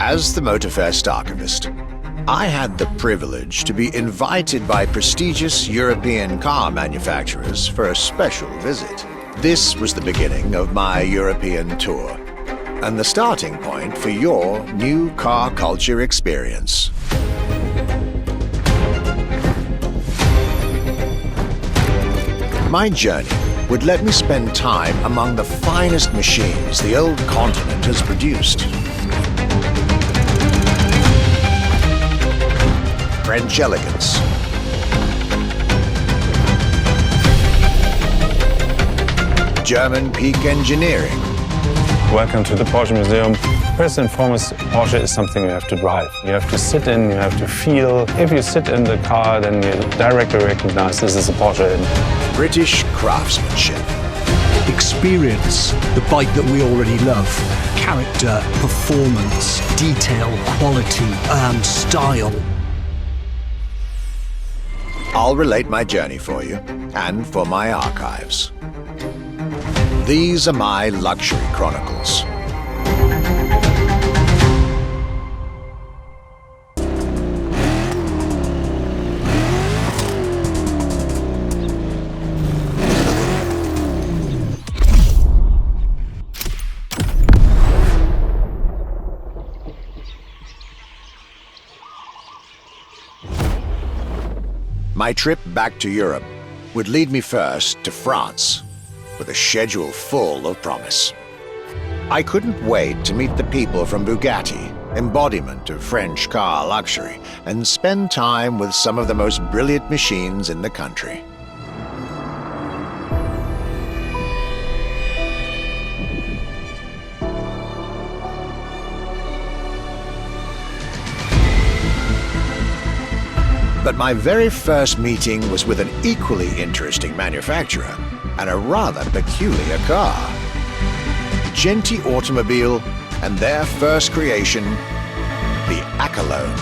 As the Motorfest archivist, I had the privilege to be invited by prestigious European car manufacturers for a special visit. This was the beginning of my European tour, and the starting point for your new car culture experience. My journey would let me spend time among the finest machines the old continent has produced. French elegance, German peak engineering. Welcome to the Porsche Museum. First and foremost, Porsche is something you have to drive. You have to sit in, you have to feel. If you sit in the car, then you directly recognize this is a Porsche. British craftsmanship. Experience the bike that we already love. Character, performance, detail, quality, and style. I'll relate my journey for you, and for my archives. These are my luxury chronicles. My trip back to Europe would lead me first to France, with a schedule full of promise. I couldn't wait to meet the people from Bugatti, embodiment of French car luxury, and spend time with some of the most brilliant machines in the country. But my very first meeting was with an equally interesting manufacturer and a rather peculiar car. Genti Automobile and their first creation, the Accolone.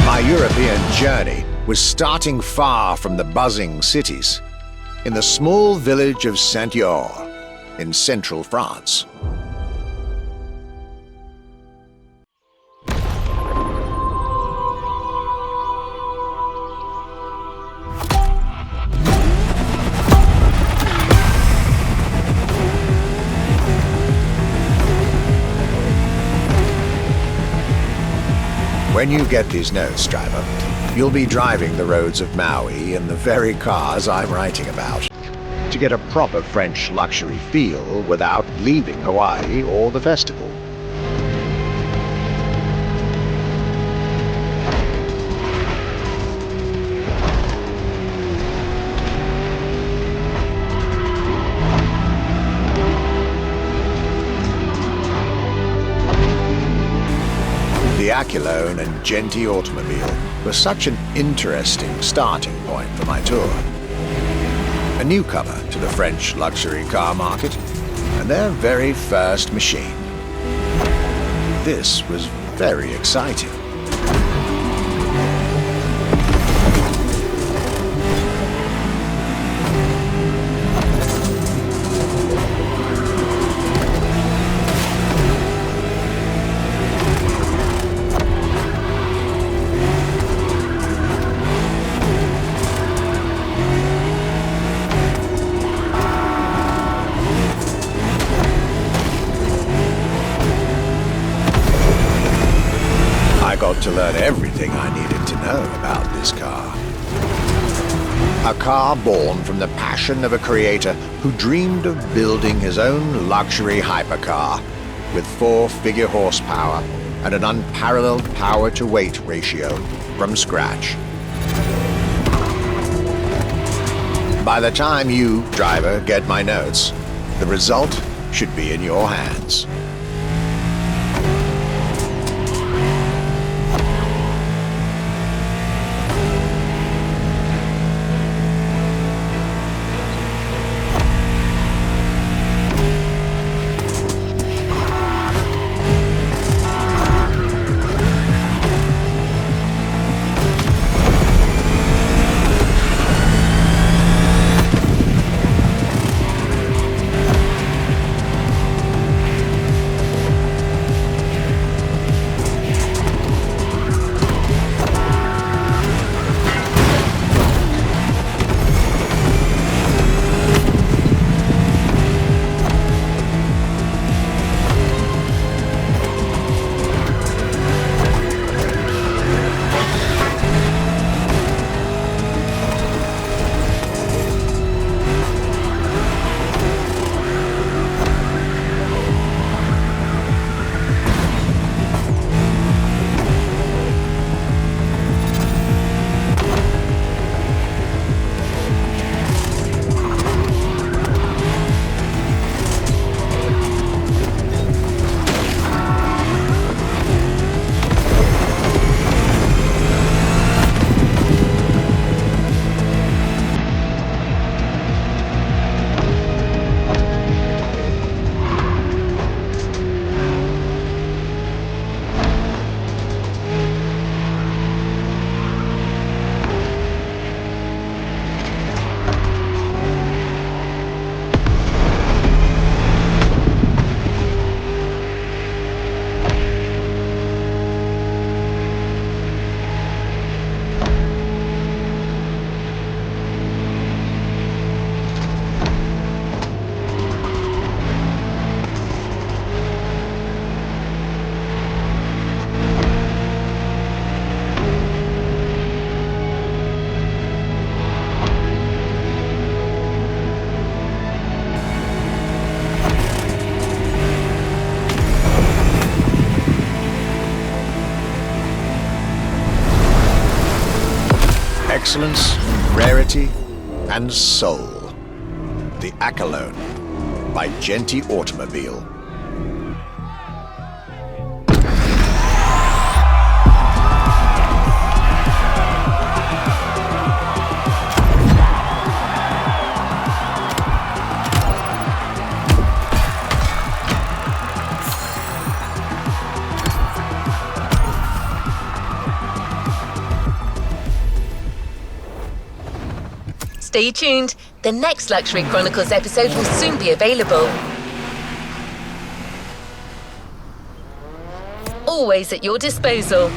My European journey was starting far from the buzzing cities, in the small village of Saint-Yor, in central France. When you get these notes, driver, you'll be driving the roads of Maui in the very cars I'm writing about, to get a proper French luxury feel without leaving Hawaii or the festival. The Accolone and Genti Automobile were such an interesting starting point for my tour. A newcomer to the French luxury car market, and their very first machine. This was very exciting. I got to learn everything I needed to know about this car. A car born from the passion of a creator who dreamed of building his own luxury hypercar with 4-figure horsepower and an unparalleled power-to-weight ratio from scratch. By the time you, driver, get my notes, the result should be in your hands. excellence, rarity, and soul. The Accolone by Genti Automobile. Stay tuned. The next Luxury Chronicles episode will soon be available. Always at your disposal.